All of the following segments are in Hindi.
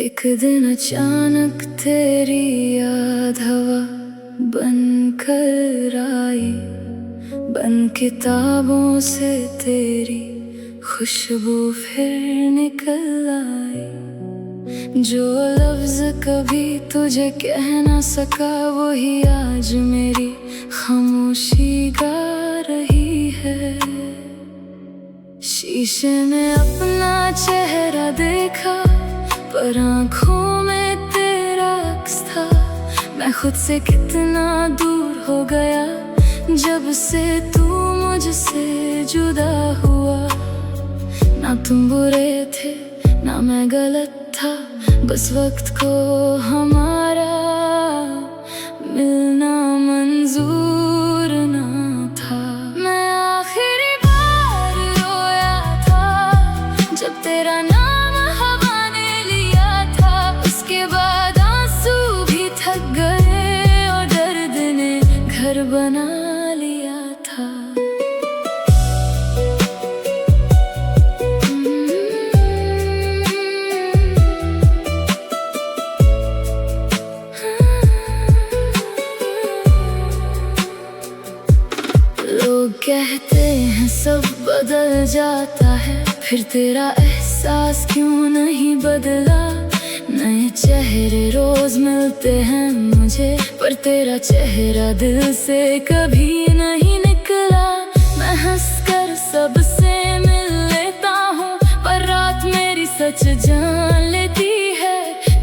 एक दिन अचानक तेरी याद हवा बन कर आई, बन किताबों से तेरी खुशबू फिर निकल आई। जो लफ्ज कभी तुझे कह ना सका वही आज मेरी खामोशी गा रही है। शीशे में अपना चेहरा देखा पर आँखों में तेरा अक्स था। मैं खुद से कितना दूर हो गया जब से तू मुझसे जुदा हुआ। ना तुम बुरे थे ना मैं गलत था, बस वक्त को हमारा मिलना मंजूर ना था। मैं आखिरी बार रोया था जब तेरा नाम हवा ने लिया था। उसके बाद आंसू भी थक गए और दर्द ने घर बना लिया था। लोग कहते हैं सब बदल जाता है, फिर तेरा एहसास क्यों नहीं बदला। नए चेहरे रोज मिलते हैं मुझे, पर तेरा चेहरा दिल से कभी नहीं निकला। मैं हंसकर सबसे मिल लेता हूँ पर रात मेरी सच जान लेती है।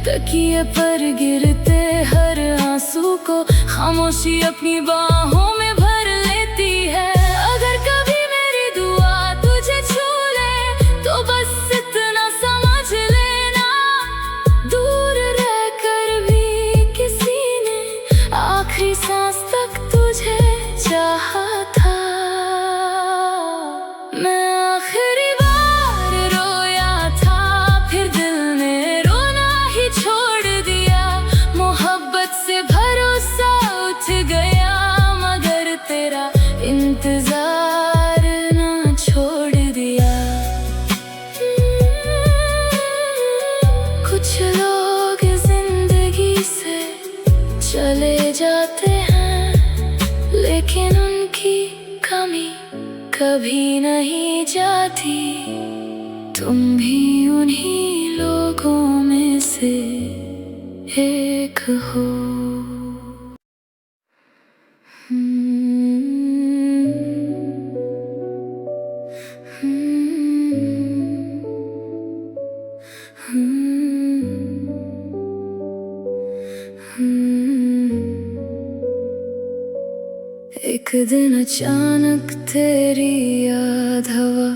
तकिए पर गिरते हर आंसू को खामोशी अपनी बाहों में भर लेती है। अगर कभी मेरी दुआ तुझे छू ले तो बस इतना समझ लेना, दूर रहकर भी किसी ने आखिरी सांस तक तुझे चाहा था। मैं आखिरी बार रोया था फिर दिल ने रोना ही छोड़ दिया। मोहब्बत से भरोसा उठ गया मगर तेरा इंतजार ना छोड़ दिया। कुछ लोग जिंदगी से चले जाते हैं लेकिन उनकी कमी कभी नहीं जाती। तुम भी उन्हीं लोगों में से एक हो। एक दिन अचानक तेरी याद हवा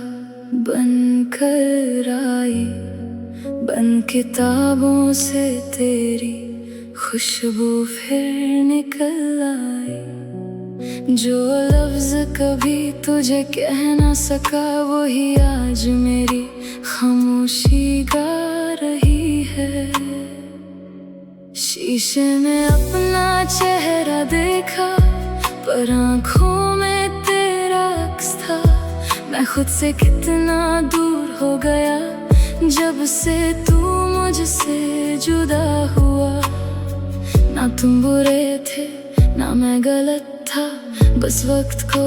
बन कर आई, बन किताबों से तेरी खुशबू फिर निकल आई। जो लफ्ज कभी तुझे कह ना सका वही आज मेरी खामोशी गा रही है। शीशे में अपना चेहरा देखा पर आँखों में तेरा अक्स था। मैं खुद से कितना दूर हो गया जब से तू मुझसे जुदा हुआ। ना तुम बुरे थे ना मैं गलत था, बस वक्त को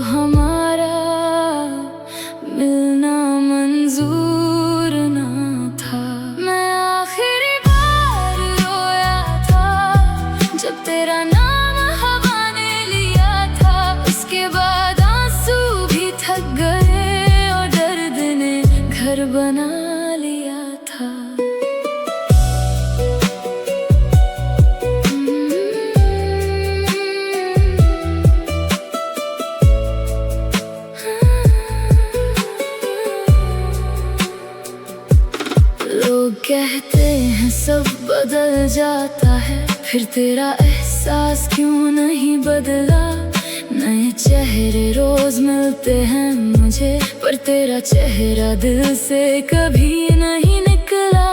हमारा मिलना मंजूर ना था। मैं आखिरी बार रोया था जब तेरा नाम हवा ने लिया था। उसके बाद आंसू भी थक गए और दर्द ने घर बना लिया था। लोग कहते हैं सब बदल जाता है, फिर तेरा एहसास क्यों नहीं बदला। नए चेहरे रोज मिलते हैं मुझे, पर तेरा चेहरा दिल से कभी नहीं निकला।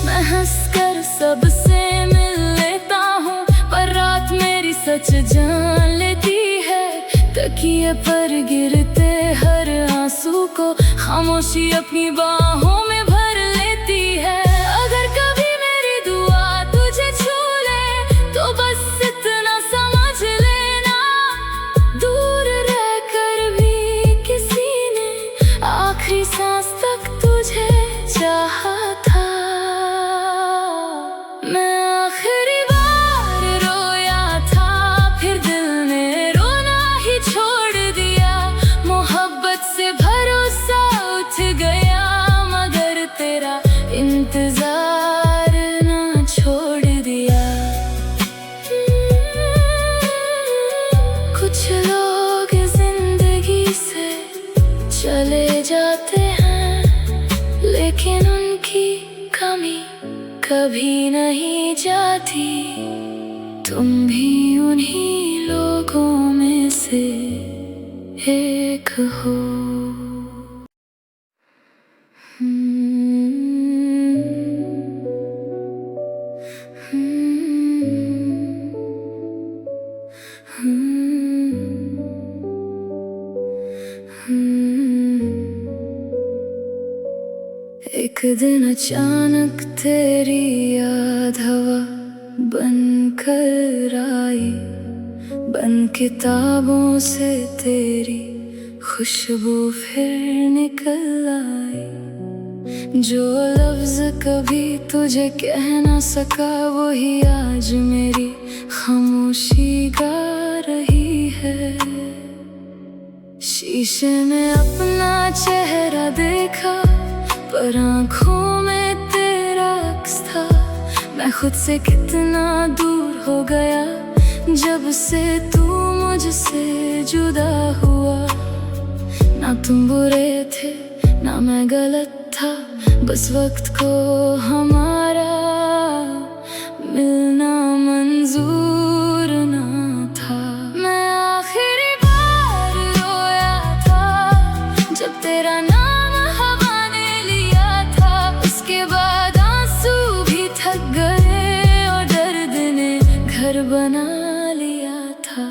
मैं हंसकर सबसे मिल लेता हूँ पर रात मेरी सच जान लेती है। तकिए पर गिरते हर आंसू को खामोशी अपनी बाहों में भर लेती है। अगर कभी मैं तेरा इंतजार ना छोड़ दिया। कुछ लोग जिंदगी से चले जाते हैं, लेकिन उनकी कमी कभी नहीं जाती। तुम भी उन्हीं लोगों में से एक हो। एक दिन अचानक तेरी याद हवा बन कर आई, बंद किताबों से तेरी खुशबू फिर निकल आई। जो लफ्ज कभी तुझे कह ना सका वही आज मेरी खामोशी गा रही है। शीशे में अपना चेहरा देखा, पर आँखों में तेरा अक्स था। मैं खुद से कितना दूर हो गया जब से तू मुझसे जुदा हुआ। ना तुम बुरे थे ना मैं गलत था, बस वक्त को हमारा मिलना मंजूर ना था। मैं आखिरी बार रोया था जब तेरा नाम हवा ने लिया था। उसके बाद आंसू भी थक गए और दर्द ने घर बना लिया था।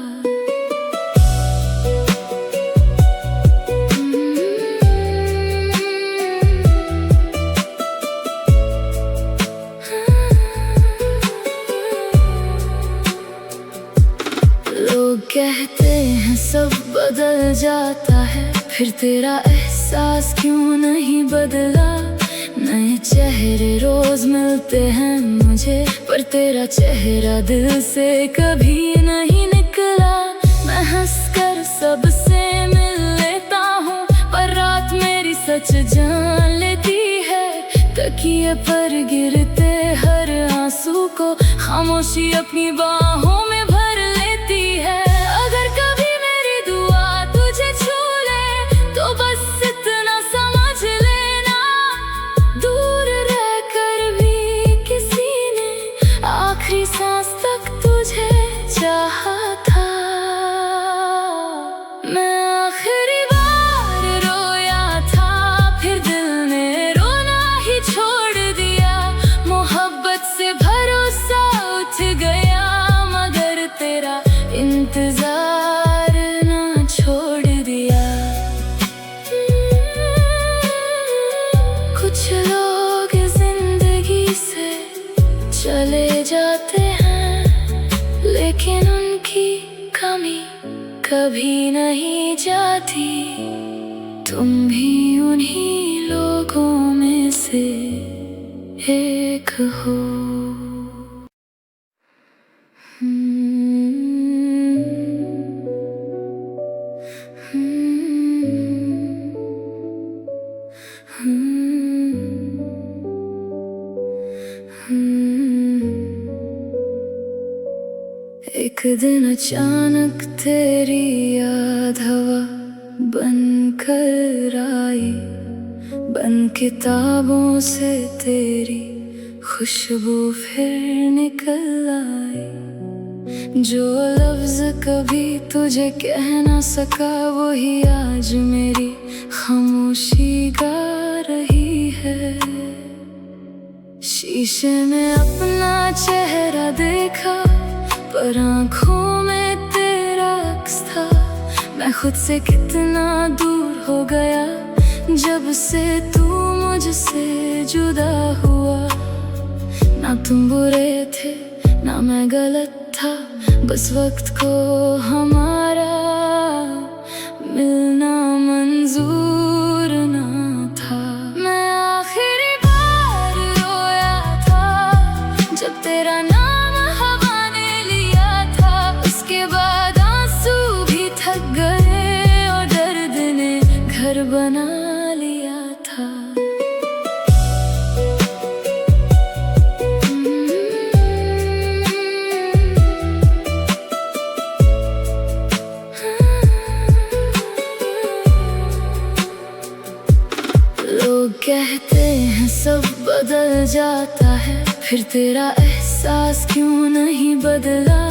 लोग कहते हैं सब बदल जाता है, फिर तेरा एहसास क्यों नहीं बदला। नए चेहरे रोज मिलते हैं मुझे, पर तेरा चेहरा दिल से कभी नहीं निकला। मैं हंसकर सबसे मिल लेता हूँ, पर रात मेरी सच जान लेती है। तकिए पर गिरते हर आंसू को खामोशी अपनी बाहों में भर लेती है। अगर कभी मेरी दुआ तुझे छू ले तो बस इतना समझ लेना, दूर रहकर भी किसी ने आखिरी सांस तक तुझे चाहा था। मैं आखिरी बार रोया था, फिर दिल ने रोना ही छोड़ दिया। मोहब्बत से भरोसा उठ गया, मगर तेरा इंतजार ना छोड़ दिया। कुछ लोग जिंदगी से चले जाते हैं, लेकिन उनकी कमी कभी नहीं जाती। तुम भी उन्हीं लोगों में से एक हो। एक दिन अचानक तेरी याद हवा बन कर आई, बंद किताबों से तेरी खुशबू फिर निकल आई। जो लफ्ज कभी तुझे कह ना सका वही आज मेरी खामोशी गा रही है। शीशे में अपना चेहरा देखा, पर आँखों में तेरा अक्स था। मैं खुद से कितना दूर हो गया जब से तू मुझसे जुदा हुआ। ना तुम बुरे थे ना मैं गलत था, बस वक्त को हमारा मिलना मंजूर ना था। मैं आखिरी बार रोया था जब तेरा नाम हवा ने लिया था। उसके बाद आंसू भी थक गए और दर्द ने घर बना लिया था। बदल जाता है, फिर तेरा एहसास क्यों नहीं बदला।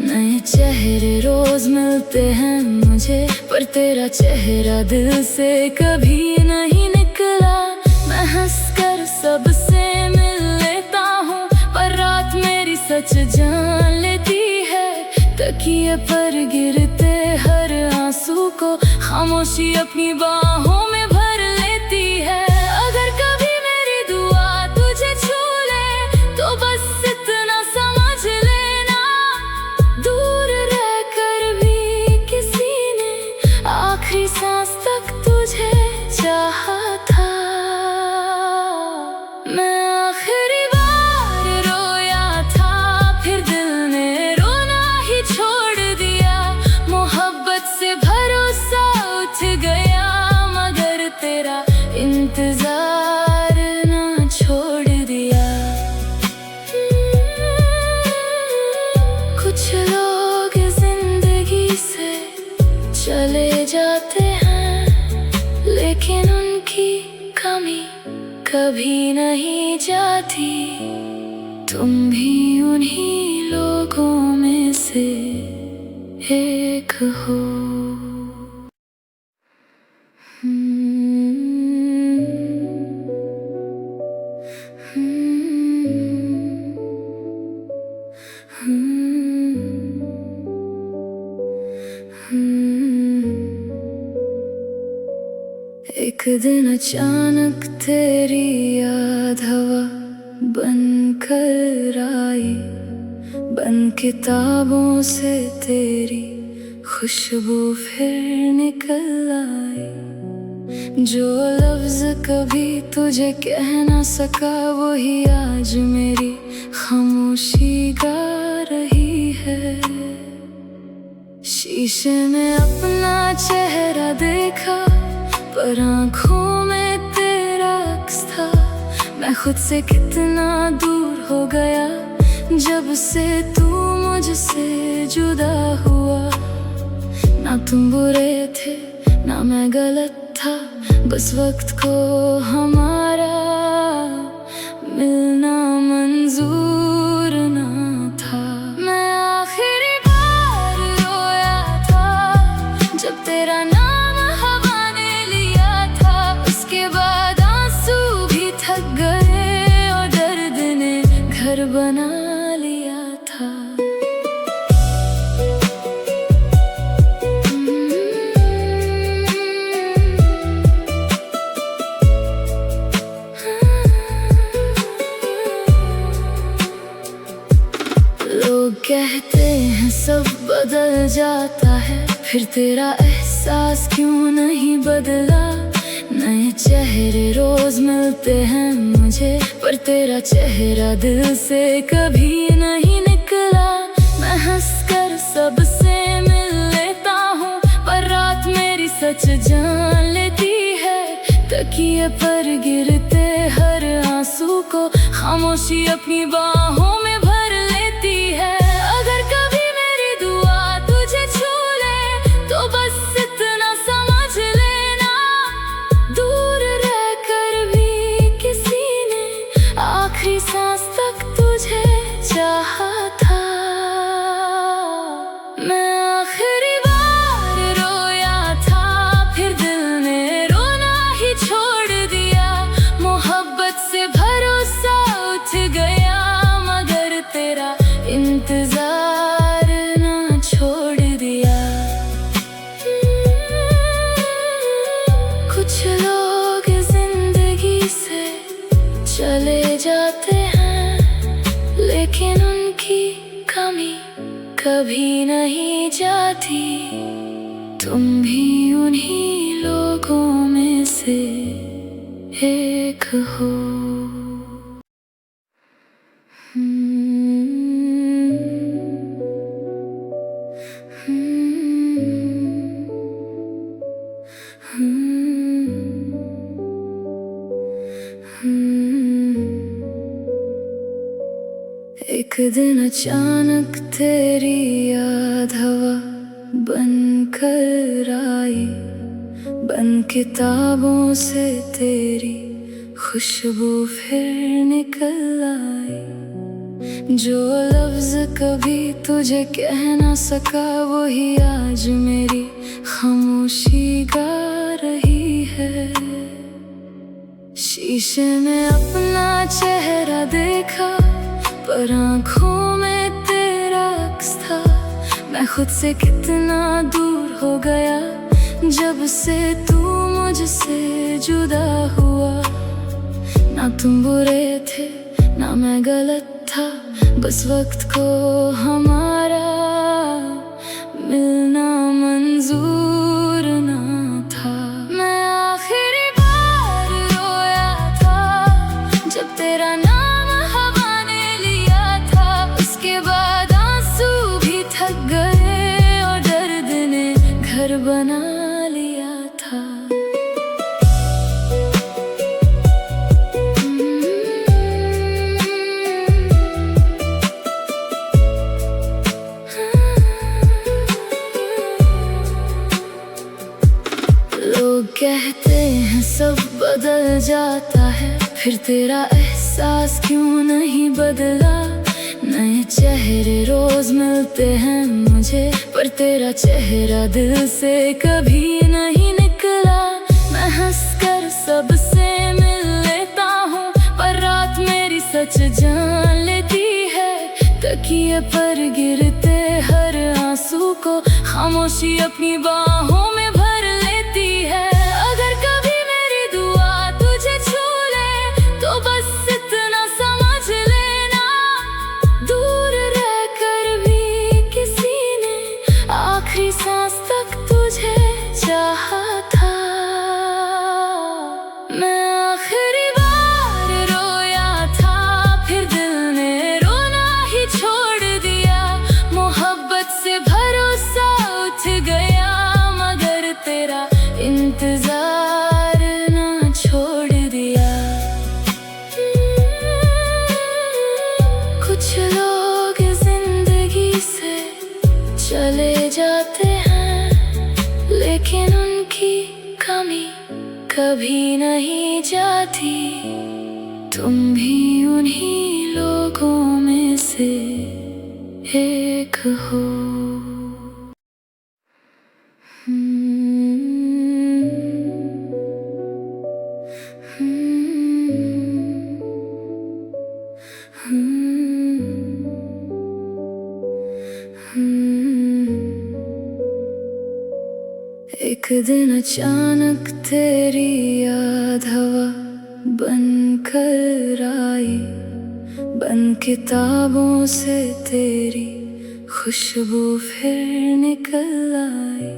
नए चेहरे रोज मिलते हैं मुझे, पर तेरा चेहरा दिल से कभी नहीं निकला। मैं हंसकर सबसे मिल लेता हूँ, पर रात मेरी सच जान लेती है। तकिए पर गिरते हर आंसू को खामोशी अपनी बाहों में भर लेती है। अगर कभी मेरी दुआ तुझे छू ले तो बस इतना समझ लेना, दूर रहकर भी किसी ने आखिरी सांस तक तुझे चाहा था। मैं आखिरी बार रोया था, फिर दिल ने रोना ही छोड़ दिया। मोहब्बत से भरोसा उठ गया, मगर तेरा इंतजार ना छोड़ दिया। कुछ लोग जिंदगी से चले जाते हैं, लेकिन उनकी कमी कभी नहीं जाती। तुम भी उन्हीं लोगों में से एक हो। एक दिन अचानक तेरी याद हवा बन कर आई, बंद किताबों से तेरी खुशबू फिर निकल आई। जो लफ्ज कभी तुझे कह ना सका, वही आज मेरी खामोशी गा रही है। शीशे में अपना चेहरा देखा, पर आँखों में तेरा अक्स था। मैं खुद से कितना दूर हो गया, जब से तू मुझसे जुदा हुआ। ना तुम बुरे थे ना मैं गलत था, बस वक्त को हमारा मिलना मंजूर ना था। मैं आखिरी बार रोया था, जब तेरा नाम हवा ने लिया था। उसके बाद आंसू भी थक गए और दर्द ने घर बना लिया था। लोग कहते हैं सब बदल जाता है, फिर तेरा एहसास क्यों नहीं बदला। नए चेहरे रोज मिलते हैं मुझे, पर तेरा चेहरा दिल से कभी नहीं निकला। मैं हंसकर सबसे मिल लेता हूँ, पर रात मेरी सच जान लेती है। तकिए पर गिरते हर आंसू को खामोशी अपनी बाहों में भर लेती है। अगर कभी मेरी दुआ तुझे छू ले तो बस इतना समझ लेना, दूर रहकर भी किसी ने आखिरी सांस तक तुझे चाहा था। मैं आखिरी बार रोया था, फिर दिल ने रोना ही छोड़ दिया। मोहब्बत से भरोसा उठ गया, मगर तेरा इंतजार ना छोड़ दिया। कुछ लोग जिंदगी से चले जाते हैं, लेकिन उनकी कमी कभी नहीं जाती। तुम भी उन्हीं लोगों में से एक हो। एक दिन अचानक तेरी याद हवा बन कर आई, बंद किताबों से तेरी खुशबू फिर निकल आई। जो लफ्ज कभी तुझे कह ना सका वही आज मेरी खामोशी गा रही है। शीशे में अपना चेहरा देखा पर आँखों में तेरा अक्स था। मैं खुद से कितना दूर हो गया जब से तू मुझसे जुदा हुआ। ना तुम बुरे थे ना मैं गलत था, बस वक्त को हमारा मिलना मंजूर ना था। मैं आखिरी बार रोया था जब तेरा नाम हवा ने लिया था। उसके बाद आंसू भी थक गए और दर्द ने घर बना लिया था। लोग कहते हैं सब बदल जाता है, फिर तेरा एहसास क्यों नहीं बदला। नए चेहरे रोज मिलते हैं मुझे, पर तेरा चेहरा दिल से कभी नहीं निकला। मैं हंसकर सबसे मिल लेता हूँ पर रात मेरी सच जान लेती है। तकिए पर गिरते हर आंसू को खामोशी अपनी बाहों में भर लेती है। अगर कभी मेरी दुआ तुझे छू ले तो बस इतना समझ लेना, दूर रहकर भी किसी ने आखिरी सांस तक तुझे चाहा था। मैं आखिरी बार रोया था फिर दिल ने रोना ही छोड़ दिया। मोहब्बत से भरोसा उठ गया मगर तेरा इंतजार ना छोड़ दिया। कुछ लोग जिंदगी से चले जाते हैं लेकिन उनकी कमी कभी नहीं जाती। तुम भी उन्हीं लोगों में से एक हो। एक दिन अचानक तेरी याद हवा बन कर आई, बंद किताबों से तेरी खुशबू फिर निकल आई।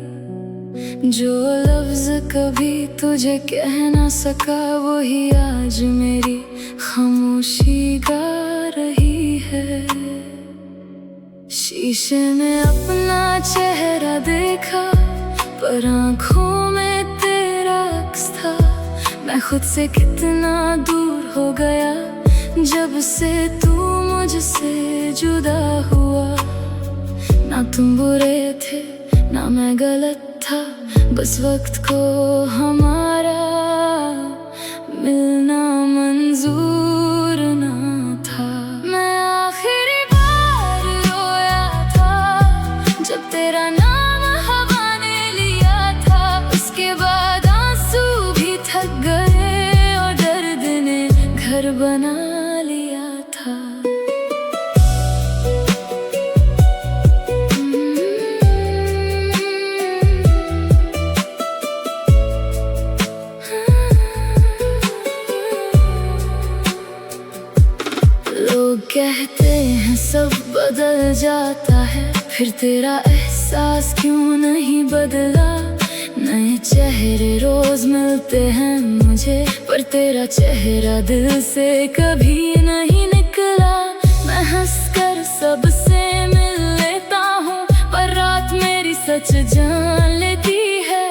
जो लफ्ज कभी तुझे कह ना सका वही आज मेरी खामोशी गा रही है। शीशे में अपना चेहरा देखा पर आँखों में तेरा अक्स था। मैं खुद से कितना दूर हो गया जब से तू मुझसे जुदा हुआ। ना तुम बुरे थे ना मैं गलत था, बस वक्त को हमारा मिलना मंजूर ना था। मैं आखिरी बार रोया था जब तेरा नाम हवा ने लिया था। उसके बाद आंसू भी थक गए और दर्द ने घर बना लिया था। लोग कहते हैं सब बदल जाता है, फिर तेरा एहसास क्यों नहीं बदला। नए चेहरे रोज मिलते हैं मुझे, पर तेरा चेहरा दिल से कभी नहीं निकला। मैं हंसकर सबसे मिल लेता हूँ पर रात मेरी सच जान लेती है।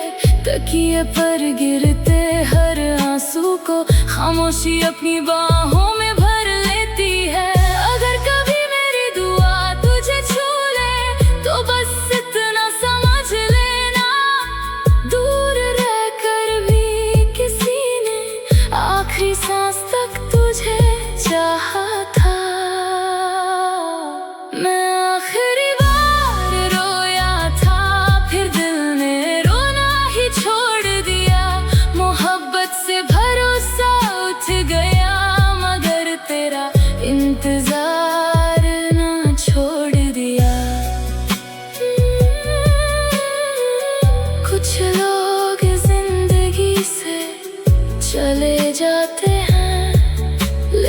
तकिए पर गिरते हर आंसू को खामोशी अपनी बाहों में भर लेती है। अगर कभी मेरी दुआ तुझे छू ले तो बस इतना समझ लेना, दूर रहकर भी किसी ने आखिरी सांस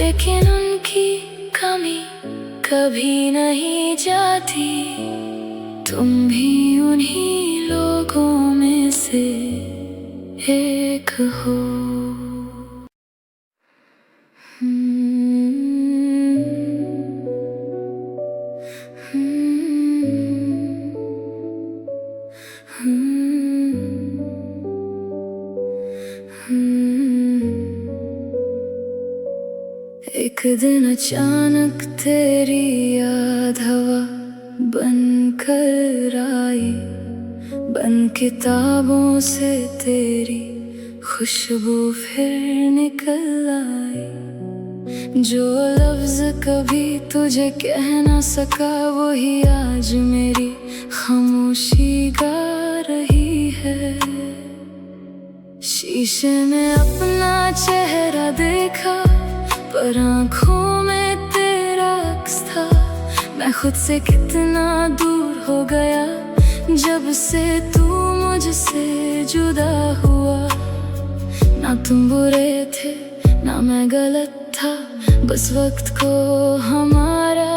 लेकिन उनकी कमी कभी नहीं जाती। तुम भी उन्हीं लोगों में से एक हो। एक दिन अचानक तेरी याद हवा बन कर आई, बन किताबों से तेरी खुशबू फिर निकल आई। जो लफ्ज कभी तुझे कह ना सका वही आज मेरी खामोशी गा रही है। शीशे में अपना चेहरा देखा पर आँखों में तेरा अक्स था। मैं खुद से कितना दूर हो गया जब से तू मुझसे जुदा हुआ। ना तुम बुरे थे ना मैं गलत था, बस वक्त को हमारा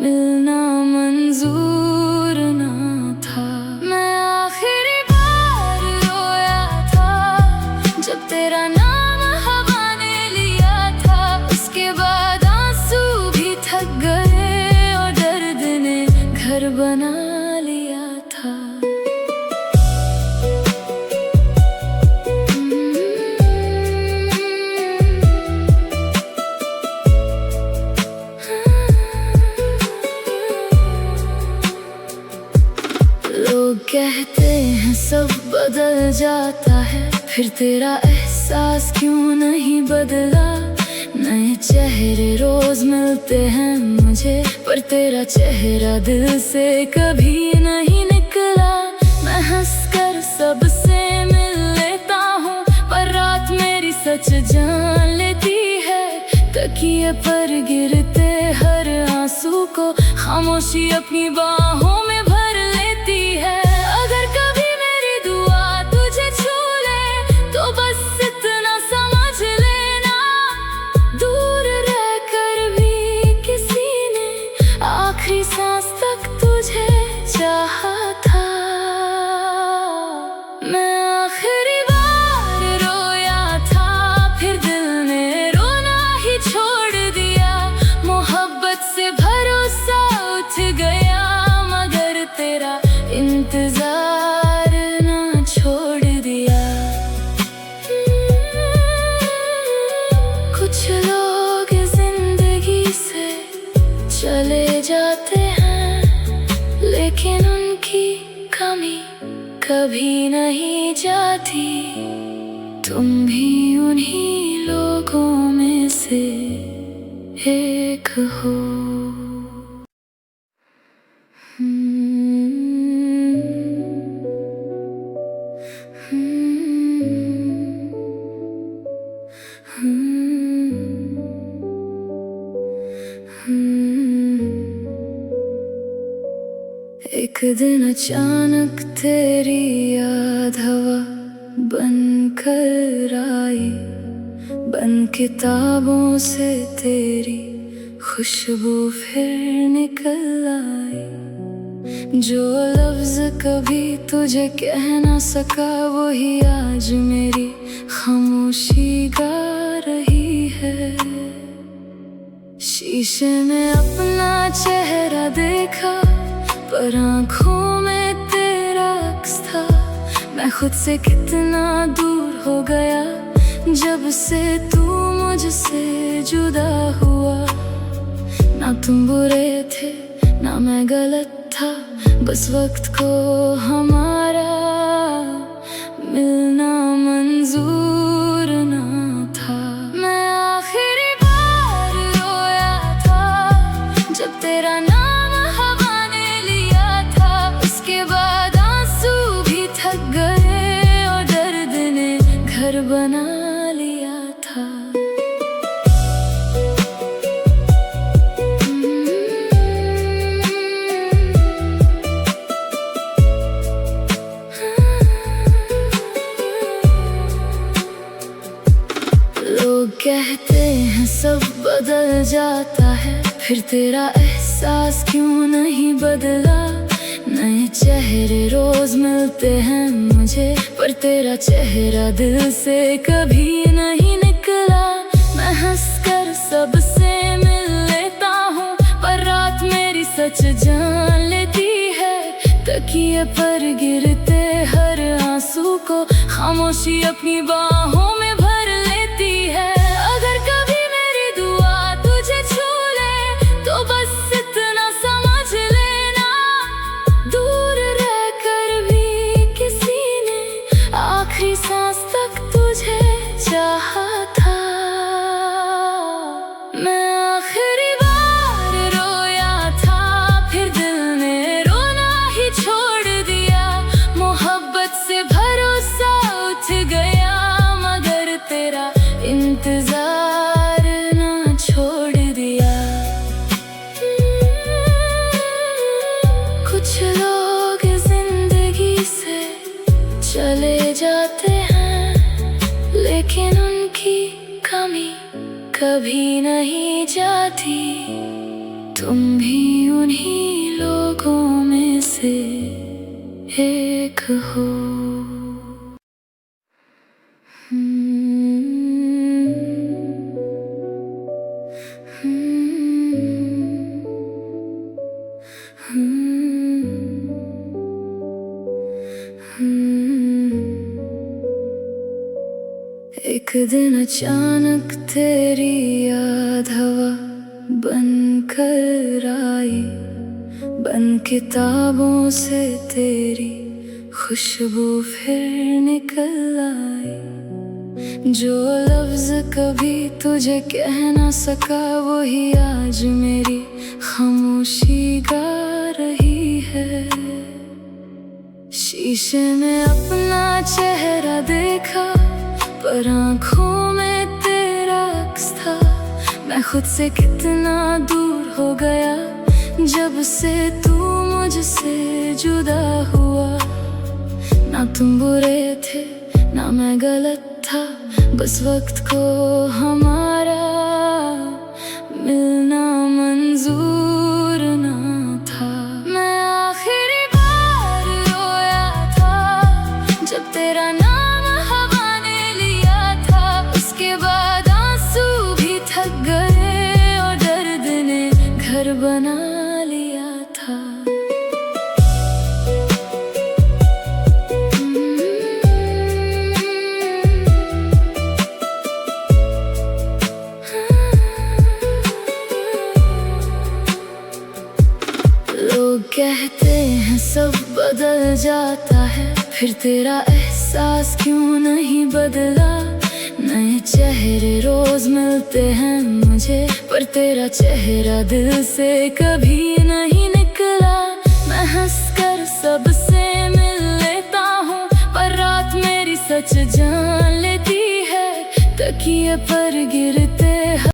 मिलना मंजूर ना था। मैं आखिरी बार रोया था जब तेरा नाम हवा ने लिया था। उसके बाद आंसू भी थक गए और दर्द ने घर बना लिया था। लोग कहते हैं सब बदल जाता है, फिर तेरा एहसास क्यों नहीं बदला। नए चेहरे रोज मिलते हैं मुझे, पर तेरा चेहरा दिल से कभी नहीं निकला। मैं हंसकर सबसे मिल लेता हूँ पर रात मेरी सच जान लेती है। तकिए पर गिरते हर आंसू को खामोशी अपनी बाहों में भर लेती है। अगर कभी मेरी दुआ तुझे छू ले तो बस इतना समझ लेना, दूर रहकर भी किसी ने आखिरी सांस तक तुझे चाहा था। मैं आखिरी बार रोया था फिर दिल ने रोना ही छोड़ दिया। मोहब्बत से भरोसा उठ गया मगर तेरा इंतजार ना छोड़ दिया। कुछ लोग जिंदगी से चले जाते हैं लेकिन उनकी कमी कभी नहीं जाती। तुम भी उन्हीं लोगों में से एक हो। एक दिन अचानक तेरी याद हवा बन कर आई, बन किताबों से तेरी खुशबू फिर निकल आई। जो लफ्ज कभी तुझे कह ना सका वही आज मेरी खामोशी गा रही है। शीशे में अपना चेहरा देखा पर आँखों में तेरा अक्स था। मैं खुद से कितना दूर हो गया जब से तू मुझसे जुदा हुआ। ना तुम बुरे थे ना मैं गलत था, बस वक्त को हमारा मिलना मंजूर ना था। मैं आखिरी बार रोया था जब तेरा नाम हवा ने लिया था। उसके बाद आंसू भी थक गए और दर्द ने घर बना लिया था। लोग कहते कहते हैं सब बदल जाता है, फिर तेरा एहसास क्यों नहीं बदला। नए चेहरे रोज मिलते हैं मुझे, पर तेरा चेहरा दिल से कभी नहीं निकला। मैं हंसकर सबसे मिल लेता हूँ, पर रात मेरी सच जान लेती है। तकिए पर गिरते हर आंसू को खामोशी अपनी बाहों में भर लेती है। अगर कभी मेरी दुआ तुझे छू ले तो बस इतना समझ लेना, दूर रहकर भी किसी ने आखिरी सांस तक तुझे चाहा था। मैं आखिरी बार रोया था, फिर दिल ने रोना ही छोड़ दिया। मोहब्बत से भरोसा उठ गया, मगर तेरा इंतजार ना छोड़ दिया। कुछ लोग जिंदगी से चले जाते हैं, लेकिन उनकी कमी कभी नहीं जाती। तुम भी उन्हीं लोगों में से एक हो। एक दिन अचानक तेरी याद हवा बन कर आई, बन किताबों से तेरी खुशबू फिर निकल आई। जो लफ्ज कभी तुझे कह ना सका, वही आज मेरी खामोशी गा रही है। शीशे में अपना चेहरा देखा, पर आँखों में तेरा अक्स था। मैं खुद से कितना दूर हो गया, जब से तू मुझसे जुदा हुआ। ना तुम बुरे थे ना मैं गलत था, बस वक्त को हमारा मिलना मंजूर ना था। मैं आखिरी बार रोया था, जब तेरा नाम हवा ने लिया था। उसके बाद आंसू भी थक गए और दर्द ने घर बना लिया था। लोग कहते हैं सब बदल जाता है, फिर तेरा एहसास क्यों नहीं बदला। नए चेहरे रोज मिलते हैं मुझे, पर तेरा चेहरा दिल से कभी नहीं निकला। मैं हंसकर सबसे मिल लेता हूँ, पर रात मेरी सच जान लेती है। तकिए पर गिरते